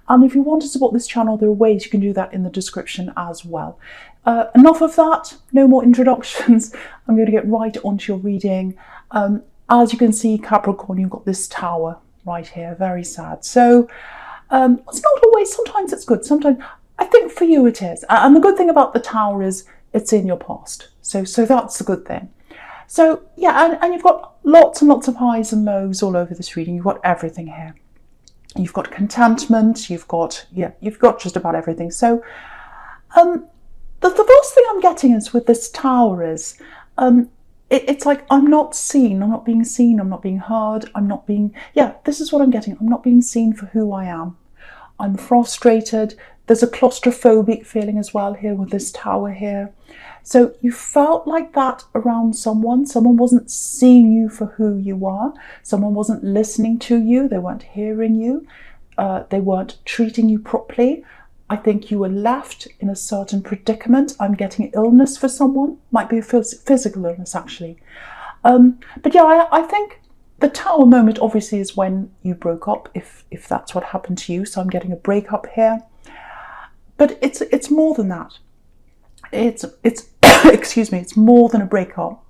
And if you want to support this channel, there are ways you can do that in the description as well. Enough of that, no more introductions. I'm going to get right onto your reading. As you can see, Capricorn, you've got this tower right here, very sad. So it's not always, sometimes it's good, sometimes, I think for you it is. And the good thing about the tower is it's in your past. So that's the good thing. So yeah, and you've got lots and lots of highs and lows all over this reading. You've got everything here. You've got contentment, you've got just about everything. So the first thing I'm getting is with this tower is, it's like I'm not seen, I'm not being seen, I'm not being heard, I'm not being, this is what I'm getting. I'm not being seen for who I am. I'm frustrated. There's a claustrophobic feeling as well here with this tower here. So you felt like that around someone. Someone wasn't seeing you for who you were. Someone wasn't listening to you. They weren't hearing you. They weren't treating you properly. I think you were left in a certain predicament. I'm getting illness for someone. Might be a physical illness, actually. But yeah, I think the tower moment obviously is when you broke up, if that's what happened to you. So I'm getting a breakup here. But it's more than that. It's excuse me, it's more than a breakup.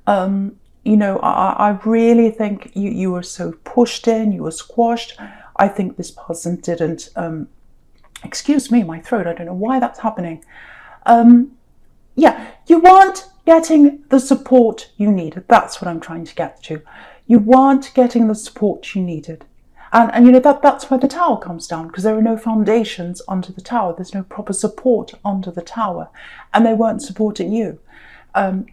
You know, I really think you were so pushed in, you were squashed. I think this person didn't, excuse me, my throat, I don't know why that's happening. Yeah, you weren't getting the support you needed. That's what I'm trying to get to. You weren't getting the support you needed. And you know, that's where the tower comes down, because there are no foundations under the tower. There's no proper support under the tower. And they weren't supporting you.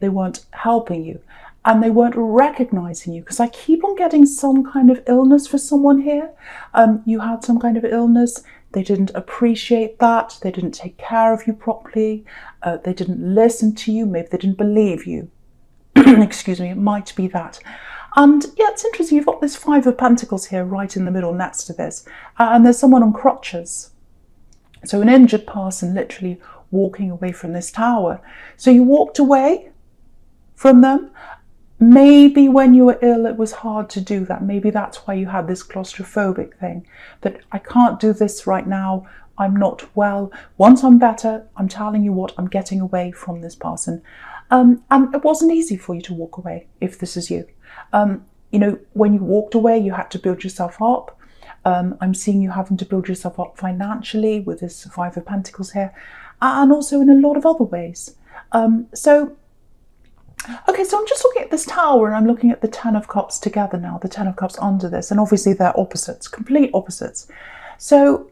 They weren't helping you. And they weren't recognizing you, because I keep on getting some kind of illness for someone here. You had some kind of illness. They didn't appreciate that. They didn't take care of you properly. They didn't listen to you. Maybe they didn't believe you. Excuse me, it might be that. And yeah, it's interesting. You've got this Five of Pentacles here right in the middle next to this. And there's someone on crutches. So an injured person literally walking away from this tower. So you walked away from them. Maybe when you were ill, it was hard to do that. Maybe that's why you had this claustrophobic thing, that I can't do this right now. I'm not well. Once I'm better, I'm telling you what, I'm getting away from this person. And it wasn't easy for you to walk away if this is you. You know, when you walked away, you had to build yourself up. I'm seeing you having to build yourself up financially with this Five of Pentacles here, and also in a lot of other ways. Okay, so I'm just looking at this tower and I'm looking at the Ten of Cups together now, the Ten of Cups under this, and obviously they're opposites, complete opposites. So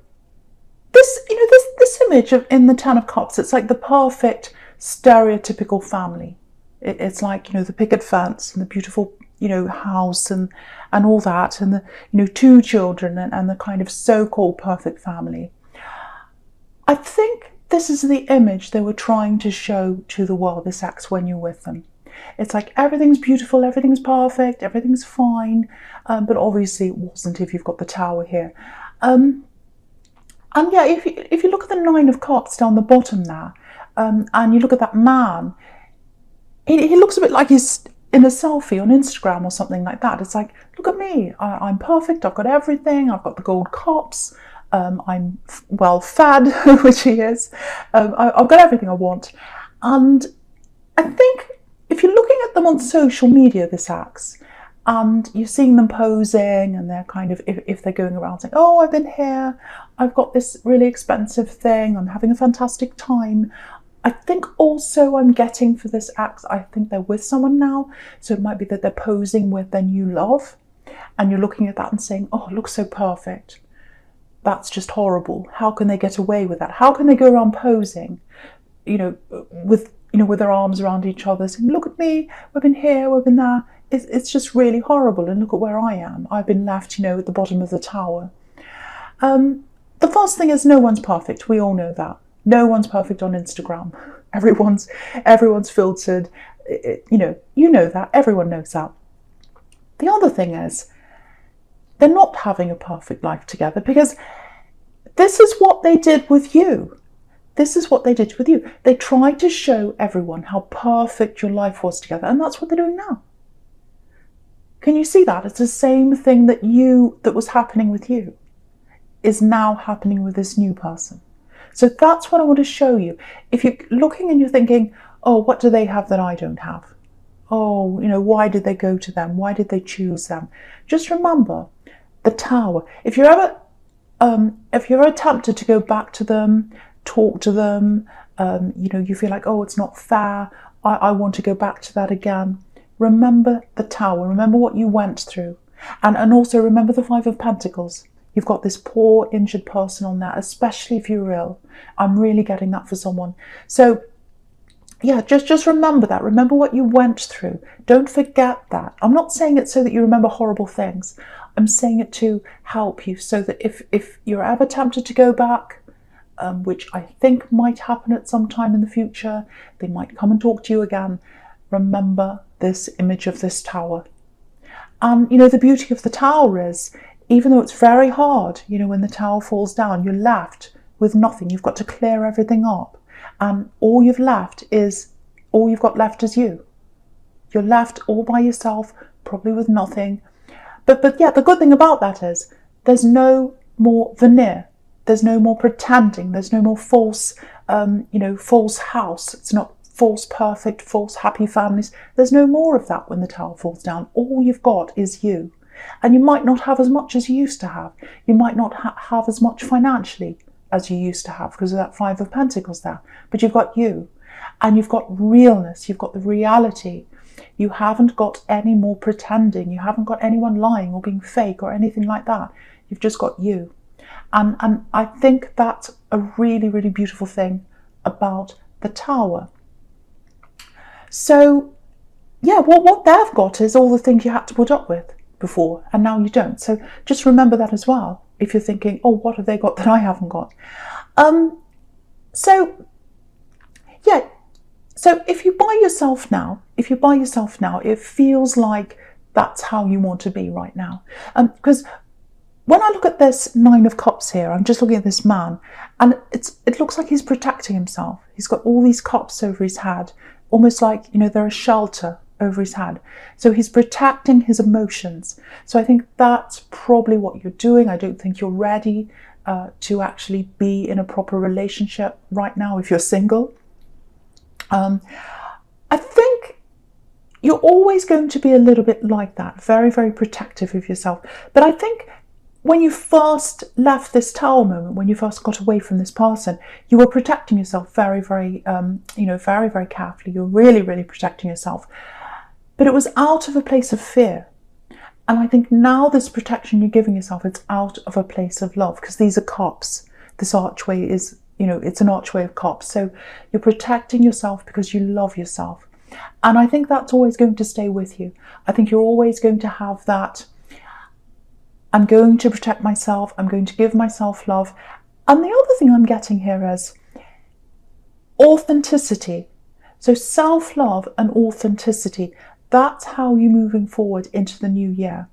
this, you know, this image of in the Ten of Cups, it's like the perfect stereotypical family. It's like, you know, the picket fence and the beautiful, you know, house and all that, and the, you know, two children and the kind of so-called perfect family. I think this is the image they were trying to show to the world, this ex, when you're with them. It's like everything's beautiful, everything's perfect, everything's fine, but obviously it wasn't if you've got the tower here. And yeah, if you look at the Nine of Cups down the bottom there, and you look at that man, he looks a bit like he's in a selfie on Instagram or something like that. It's like, look at me, I'm perfect, I've got everything, I've got the gold cups, I'm well fed, which he is, I've got everything I want. And I think if you're looking at them on social media, this ex, and you're seeing them posing, and they're kind of, if they're going around saying, oh, I've been here, I've got this really expensive thing, I'm having a fantastic time. I think also I'm getting for this ex, I think they're with someone now. So it might be that they're posing with their new love, and you're looking at that and saying, oh, it looks so perfect. That's just horrible. How can they get away with that? How can they go around posing, you know, with their arms around each other, saying, look at me, we've been here, we've been there. It's just really horrible. And look at where I am. I've been left, you know, at the bottom of the tower. The first thing is, no one's perfect. We all know that. No one's perfect on Instagram. Everyone's filtered. You know that. Everyone knows that. The other thing is, they're not having a perfect life together, because this is what they did with you. This is what they did with you. They tried to show everyone how perfect your life was together, and that's what they're doing now. Can you see that? It's the same thing that was happening with you. is now happening with this new person. So that's what I want to show you. If you're looking and you're thinking, oh, what do they have that I don't have? Oh, why did they go to them? Why did they choose them? Just remember the Tower. If you're ever tempted to go back to them, talk to them, you feel like, oh, it's not fair, I want to go back to that again. Remember the Tower. Remember what you went through. And also remember the Five of Pentacles. You've got this poor injured person on there, especially if you're ill. I'm really getting that for someone. So yeah, just remember that. Remember what you went through. Don't forget that. I'm not saying it so that you remember horrible things. I'm saying it to help you so that if you're ever tempted to go back, which I think might happen at some time in the future, they might come and talk to you again. Remember this image of this Tower. And the beauty of the Tower is, even though it's very hard, when the Tower falls down, you're left with nothing. You've got to clear everything up. And all you've got left is you. You're left all by yourself, probably with nothing. But yeah, the good thing about that is there's no more veneer. There's no more pretending. There's no more false, false house. It's not false perfect, false happy families. There's no more of that when the Tower falls down. All you've got is you. And you might not have as much as you used to have. You might not have as much financially as you used to have because of that Five of Pentacles there. But you've got you. And you've got realness. You've got the reality. You haven't got any more pretending. You haven't got anyone lying or being fake or anything like that. You've just got you. And I think that's a really, really beautiful thing about the Tower. So, yeah, what they've got is all the things you had to put up with before, and now you don't. So just remember that as well, if you're thinking, oh, what have they got that I haven't got? So, yeah, so if you buy yourself now, it feels like that's how you want to be right now. Because when I look at this Nine of Cups here, I'm just looking at this man, and it looks like he's protecting himself. He's got all these cups over his head, almost like, they're a shelter over his head. So he's protecting his emotions. So I think that's probably what you're doing. I don't think you're ready to actually be in a proper relationship right now if you're single. I think you're always going to be a little bit like that, very, very protective of yourself. But I think when you first left this Tower moment, when you first got away from this person, you were protecting yourself very, very, very, very carefully. You're really, really protecting yourself. But it was out of a place of fear. And I think now this protection you're giving yourself, it's out of a place of love, because these are cups. This archway is, it's an archway of cups. So you're protecting yourself because you love yourself. And I think that's always going to stay with you. I think you're always going to have that, I'm going to protect myself, I'm going to give myself love. And the other thing I'm getting here is authenticity. So self-love and authenticity. That's how you're moving forward into the new year.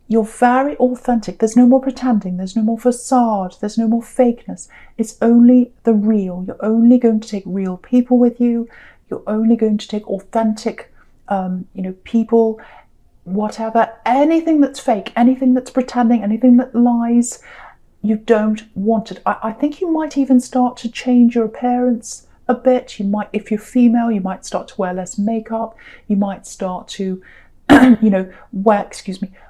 You're very authentic. There's no more pretending. There's no more facade. There's no more fakeness. It's only the real. You're only going to take real people with you. You're only going to take authentic, people, whatever. Anything that's fake, anything that's pretending, anything that lies, you don't want it. I think you might even start to change your appearance a bit. You might, if you're female, you might start to wear less makeup. You might start to,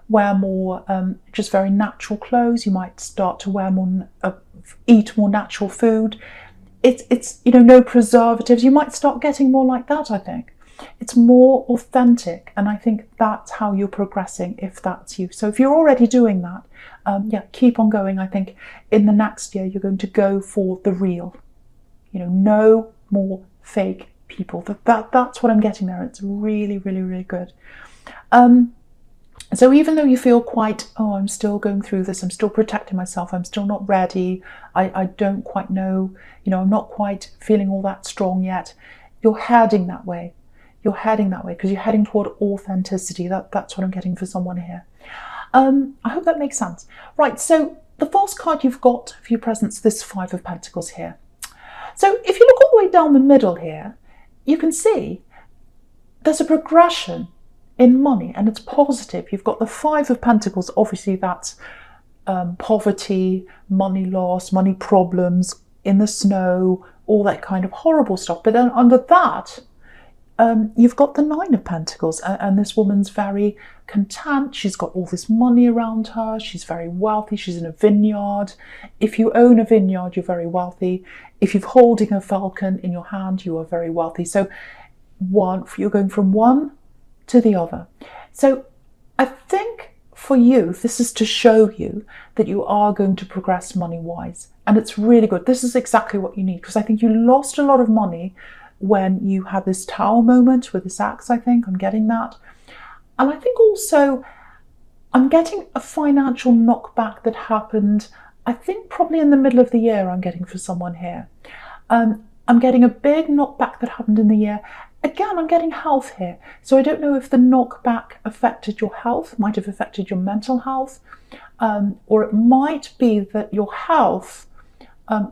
wear more just very natural clothes. You might start to wear more, eat more natural food. It's no preservatives. You might start getting more like that. I think it's more authentic, and I think that's how you're progressing if that's you. So if you're already doing that, keep on going. I think in the next year you're going to go for the real. No more fake people. That's what I'm getting there. It's really, really, really good. So even though you feel quite, I'm still going through this, I'm still protecting myself, I'm still not ready, I don't quite know, I'm not quite feeling all that strong yet, you're heading that way. You're heading that way because you're heading toward authenticity. That's what I'm getting for someone here. I hope that makes sense. Right, so the first card you've got for your presence, this Five of Pentacles here. So if you look all the way down the middle here, you can see there's a progression in money, and it's positive. You've got the Five of Pentacles. Obviously that's poverty, money loss, money problems, in the snow, all that kind of horrible stuff. But then under that, you've got the Nine of Pentacles, and this woman's very content. She's got all this money around her. She's very wealthy. She's in a vineyard. If you own a vineyard, you're very wealthy. If you're holding a falcon in your hand, you are very wealthy. So you're going from one to the other. So I think for you, this is to show you that you are going to progress money-wise. And it's really good. This is exactly what you need, because I think you lost a lot of money when you had this Tower moment with this axe, I think. I'm getting that. And I think also I'm getting a financial knockback that happened, I think probably in the middle of the year. I'm getting for someone here. I'm getting a big knockback that happened in the year. Again, I'm getting health here. So I don't know if the knockback affected your health, might have affected your mental health, or it might be that your health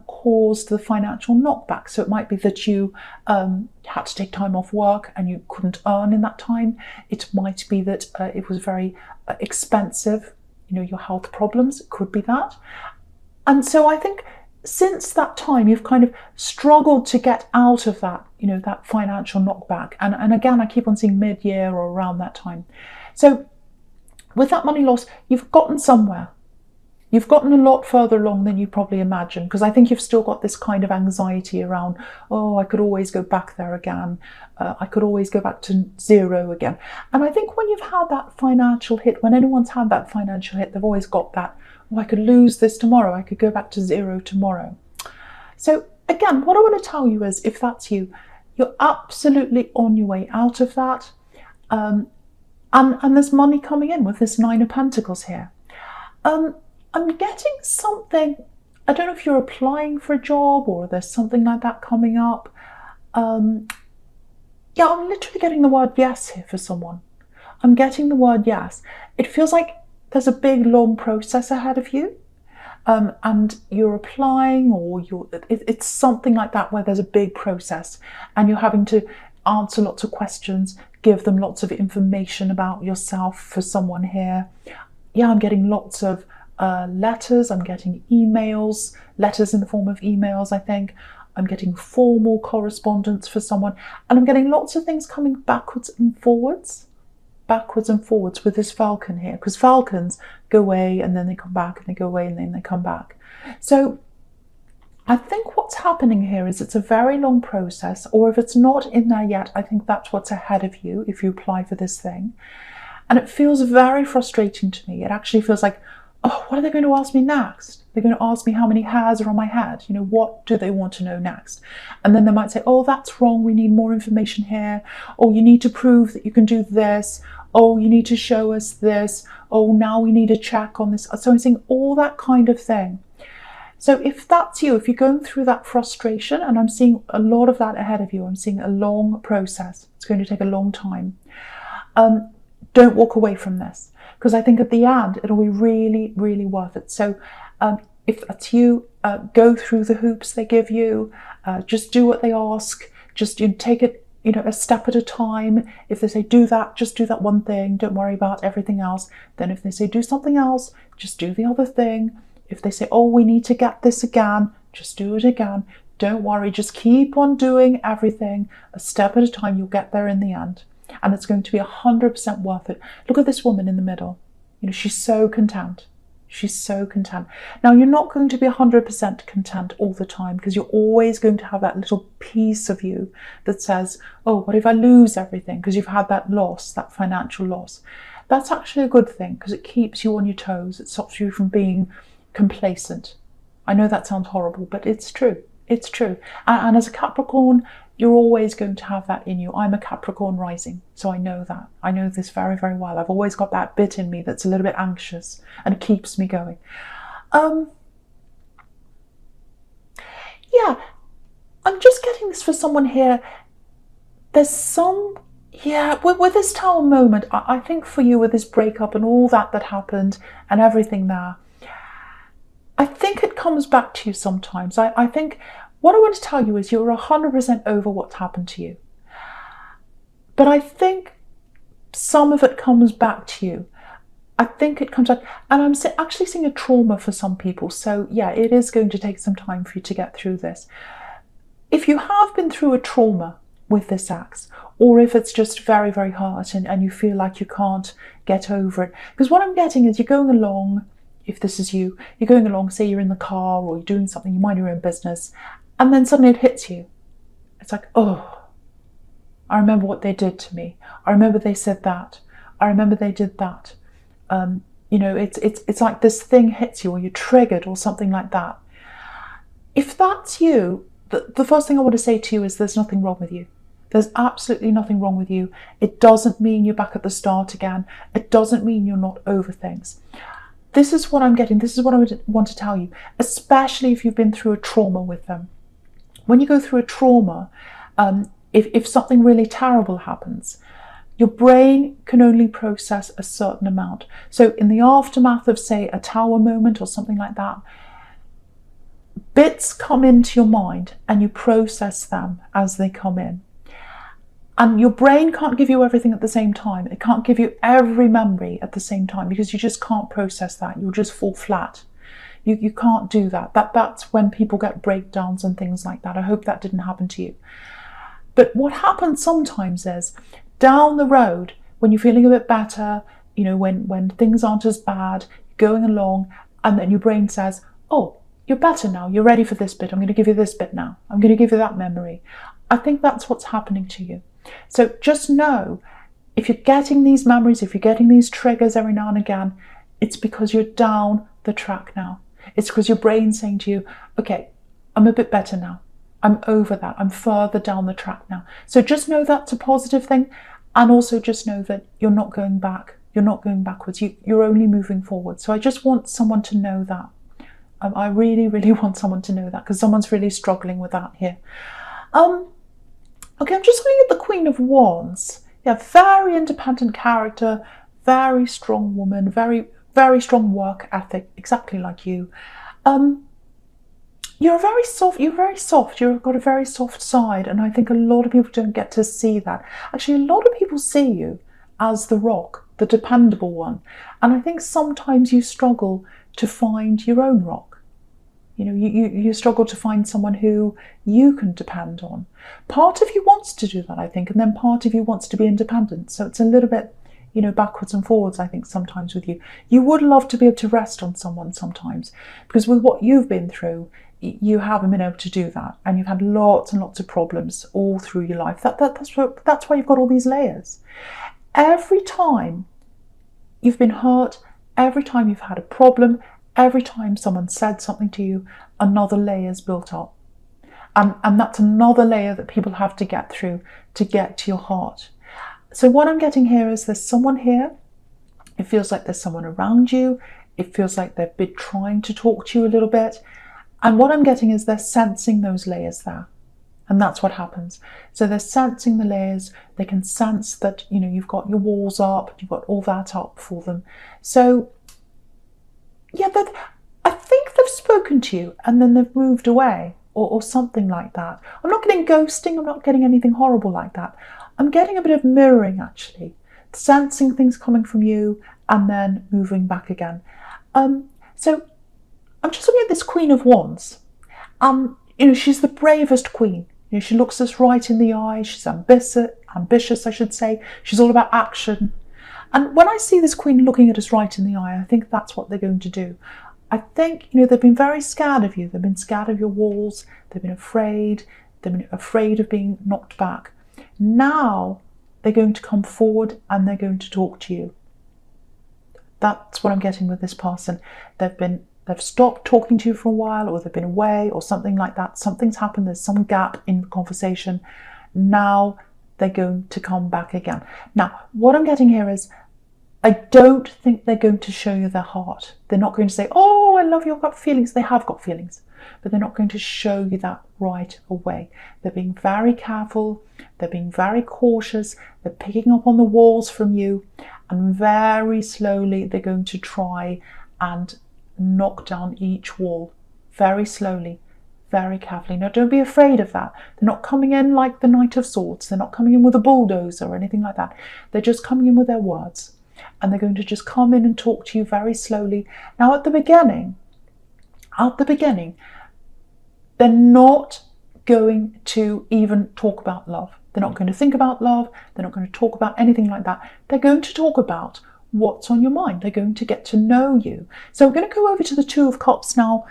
caused the financial knockback. So it might be that you had to take time off work and you couldn't earn in that time. It might be that it was very expensive, your health problems. It could be that. And so I think since that time, you've kind of struggled to get out of that, that financial knockback. And again, I keep on seeing mid-year or around that time. So with that money loss, you've gotten somewhere. You've gotten a lot further along than you probably imagined, because I think you've still got this kind of anxiety around, oh, I could always go back there again. I could always go back to zero again. And I think when you've had that financial hit, when anyone's had that financial hit, they've always got that, oh, I could lose this tomorrow. I could go back to zero tomorrow. So again, what I want to tell you is, if that's you, you're absolutely on your way out of that. And there's money coming in with this Nine of Pentacles here. I'm getting something, I don't know if you're applying for a job or there's something like that coming up. Yeah, I'm literally getting the word yes here for someone. I'm getting the word yes. It feels like there's a big, long process ahead of you. And you're applying, or it's something like that where there's a big process and you're having to answer lots of questions, give them lots of information about yourself for someone here. Yeah, I'm getting lots of letters, I'm getting emails, letters in the form of emails, I think. I'm getting formal correspondence for someone, and I'm getting lots of things coming backwards and forwards with this falcon here, because falcons go away and then they come back, and they go away and then they come back. So I think what's happening here is it's a very long process, or if it's not in there yet, I think that's what's ahead of you if you apply for this thing. And it feels very frustrating to me. It actually feels like, oh, what are they going to ask me next? They're going to ask me how many hairs are on my head. What do they want to know next? And then they might say, oh, that's wrong. We need more information here. Oh, you need to prove that you can do this. Oh, you need to show us this. Oh, now we need a check on this. So I'm seeing all that kind of thing. So if that's you, if you're going through that frustration, and I'm seeing a lot of that ahead of you, I'm seeing a long process. It's going to take a long time. Don't walk away from this, because I think at the end, it'll be really, really worth it. So if that's you, go through the hoops they give you, just do what they ask, just take it, a step at a time. If they say do that, just do that one thing, don't worry about everything else. Then if they say do something else, just do the other thing. If they say, oh, we need to get this again, just do it again. Don't worry, just keep on doing everything a step at a time. You'll get there in the end. And it's going to be 100% worth it. Look at this woman in the middle. She's so content. She's so content. Now, you're not going to be 100% content all the time, because you're always going to have that little piece of you that says, oh, what if I lose everything? Because you've had that loss, that financial loss. That's actually a good thing, because it keeps you on your toes. It stops you from being complacent. I know that sounds horrible, but it's true. It's true. And as a Capricorn, you're always going to have that in you. I'm a Capricorn rising, so I know that. I know this very, very well. I've always got that bit in me that's a little bit anxious, and it keeps me going. Yeah, I'm just getting this for someone here. There's some, with this Tower moment, I think for you, with this breakup and all that happened and everything there, I think it comes back to you sometimes. I think what I want to tell you is you're 100% over what's happened to you. But I think some of it comes back to you. I think it comes out, and I'm actually seeing a trauma for some people. So yeah, it is going to take some time for you to get through this. If you have been through a trauma with this axe, or if it's just very, very hard and you feel like you can't get over it, because what I'm getting is you're going along, if this is you, you're going along, say you're in the car or you're doing something, you mind your own business, and then suddenly it hits you. It's like, oh, I remember what they did to me. I remember they said that. I remember they did that. You know, it's like this thing hits you, or you're triggered or something like that. If that's you, the first thing I want to say to you is there's nothing wrong with you. There's absolutely nothing wrong with you. It doesn't mean you're back at the start again. It doesn't mean you're not over things. This is what I'm getting. This is what I would want to tell you, especially if you've been through a trauma with them. When you go through a trauma, if something really terrible happens, your brain can only process a certain amount. So in the aftermath of, say, a tower moment or something like that, bits come into your mind and you process them as they come in. And your brain can't give you everything at the same time. It can't give you every memory at the same time, because you just can't process that. You'll just fall flat. You can't do that. That's when people get breakdowns and things like that. I hope that didn't happen to you. But what happens sometimes is, down the road, when you're feeling a bit better, you know, when things aren't as bad, you're going along, and then your brain says, oh, you're better now. You're ready for this bit. I'm going to give you this bit now. I'm going to give you that memory. I think that's what's happening to you. So just know, if you're getting these memories, if you're getting these triggers every now and again, it's because you're down the track now. It's because your brain's saying to you, okay, I'm a bit better now. I'm over that. I'm further down the track now. So just know that's a positive thing. And also just know that you're not going back. You're not going backwards. You're only moving forward. So I just want someone to know that. I really, really want someone to know that, because someone's really struggling with that here. Okay, I'm just looking at the Queen of Wands. Yeah, very independent character, very strong woman, very, very strong work ethic, exactly like you. You're very soft. You've got a very soft side, and I think a lot of people don't get to see that. Actually, a lot of people see you as the rock, the dependable one. And I think sometimes you struggle to find your own rock. You know, you struggle to find someone who you can depend on. Part of you wants to do that, I think, and then part of you wants to be independent. So it's a little bit, you know, backwards and forwards, I think, sometimes with you. You would love to be able to rest on someone sometimes, because with what you've been through, you haven't been able to do that, and you've had lots and lots of problems all through your life. That's why you've got all these layers. Every time you've been hurt, every time you've had a problem, every time someone said something to you, another layer is built up. And that's another layer that people have to get through to get to your heart. So what I'm getting here is there's someone here. It feels like there's someone around you. It feels like they've been trying to talk to you a little bit. And what I'm getting is they're sensing those layers there. And that's what happens. So they're sensing the layers. They can sense that, you know, you've got your walls up, you've got all that up for them. So yeah, I think they've spoken to you and then they've moved away, or something like that. I'm not getting ghosting. I'm not getting anything horrible like that. I'm getting a bit of mirroring, actually. Sensing things coming from you and then moving back again. So I'm just looking at this Queen of Wands. You know, she's the bravest queen. You know, she looks us right in the eye. She's ambitious, I should say. She's all about action. And when I see this queen looking at us right in the eye, I think that's what they're going to do. I think, you know, they've been very scared of you. They've been scared of your walls. They've been afraid. They've been afraid of being knocked back. Now they're going to come forward and they're going to talk to you. That's what I'm getting with this person. They've stopped talking to you for a while, or they've been away, or something like that. Something's happened. There's some gap in the conversation. Now they're going to come back again. Now, what I'm getting here is, I don't think they're going to show you their heart. They're not going to say, oh, I love you, I've got feelings. They have got feelings, but they're not going to show you that right away. They're being very careful. They're being very cautious. They're picking up on the walls from you, and very slowly they're going to try and knock down each wall, very slowly, very carefully. Now, don't be afraid of that. They're not coming in like the Knight of Swords. They're not coming in with a bulldozer or anything like that. They're just coming in with their words. and they're going to just come in and talk to you very slowly. Now, at the beginning, they're not going to even talk about love. They're not going to think about love. They're not going to talk about anything like that. They're going to talk about what's on your mind. They're going to get to know you. So I'm going to go over to the Two of Cups now,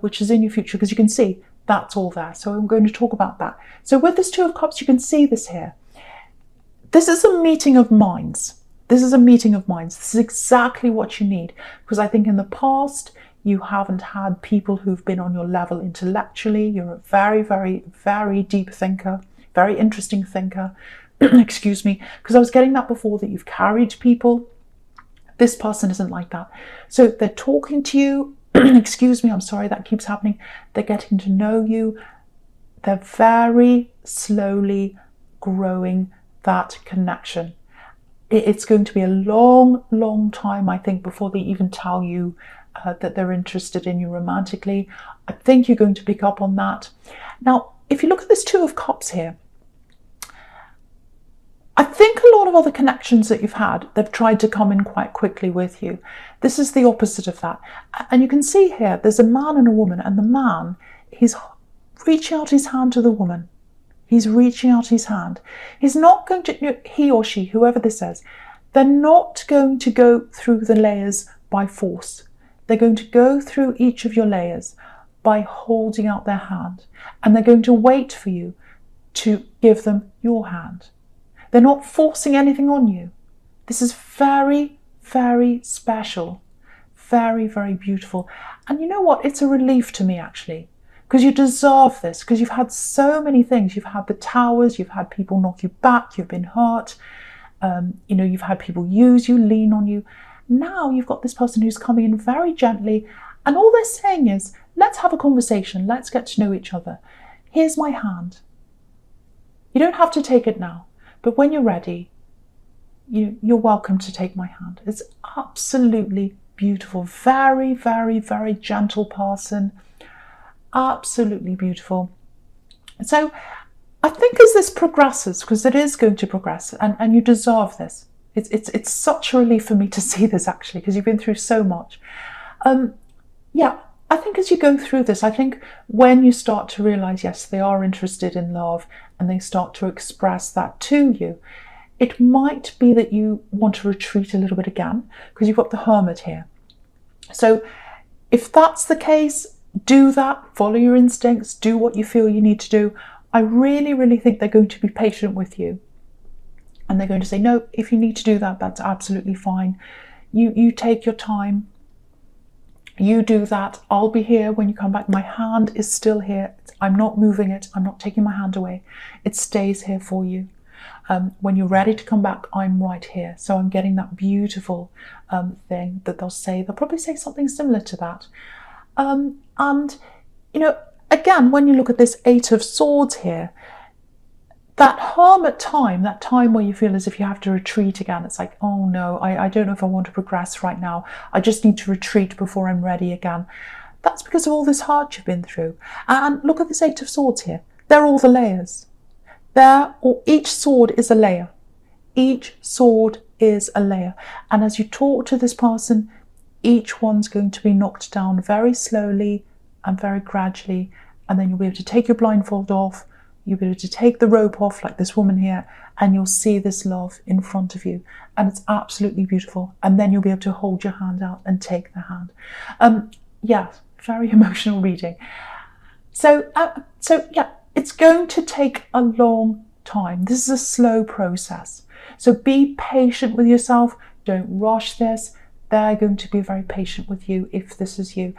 which is in your future, because you can see that's all there. So I'm going to talk about that. So with this Two of Cups, you can see this here. This is a meeting of minds. This is a meeting of minds. This is exactly what you need, because I think in the past, you haven't had people who've been on your level intellectually. You're a very, very, very deep thinker, very interesting thinker. Excuse me, because I was getting that before, that you've carried people. This person isn't like that. So they're talking to you. Excuse me, I'm sorry, that keeps happening. They're getting to know you. They're very slowly growing that connection. It's going to be a long, long time, I think, before they even tell you that they're interested in you romantically. I think you're going to pick up on that. Now, if you look at this Two of Cups here, I think a lot of other connections that you've had, they've tried to come in quite quickly with you. This is the opposite of that. And you can see here, there's a man and a woman, and the man, he's reaching out his hand to the woman. He's reaching out his hand. He's not going to, he or she, whoever this is, they're not going to go through the layers by force. They're going to go through each of your layers by holding out their hand. And they're going to wait for you to give them your hand. They're not forcing anything on you. This is very, very special. Very, very beautiful. And you know what? It's a relief to me, actually, because you deserve this, because you've had so many things. You've had the towers, you've had people knock you back, you've been hurt, you've had people use you, lean on you. Now you've got this person who's coming in very gently, and all they're saying is, let's have a conversation, let's get to know each other. Here's my hand. You don't have to take it now, but when you're ready, you're welcome to take my hand. It's absolutely beautiful. Very, very, very gentle person. Absolutely beautiful. So I think as this progresses, because it is going to progress, and you deserve this. It's such a relief for me to see this, actually, because you've been through so much. I think as you go through this, I think when you start to realize, yes, they are interested in love, and they start to express that to you, it might be that you want to retreat a little bit again, because you've got the Hermit here. So if that's the case, do that, follow your instincts, do what you feel you need to do. I really, really think they're going to be patient with you. And they're going to say, no, if you need to do that, that's absolutely fine. You take your time. You do that. I'll be here when you come back. My hand is still here. I'm not moving it. I'm not taking my hand away. It stays here for you. When you're ready to come back, I'm right here. So I'm getting that beautiful thing that they'll say. They'll probably say something similar to that. Again, when you look at this Eight of Swords here, that Hermit time, that time where you feel as if you have to retreat again, it's like, oh no, I don't know if I want to progress right now. I just need to retreat before I'm ready again. That's because of all this hurt you've been through. And look at this Eight of Swords here. They're all the layers. Each sword is a layer. Each sword is a layer. And as you talk to this person, each one's going to be knocked down very slowly and very gradually. And then you'll be able to take your blindfold off. You'll be able to take the rope off, like this woman here, and you'll see this love in front of you. And it's absolutely beautiful. And then you'll be able to hold your hand out and take the hand. Very emotional reading. So it's going to take a long time. This is a slow process. So be patient with yourself. Don't rush this. They're going to be very patient with you if this is you.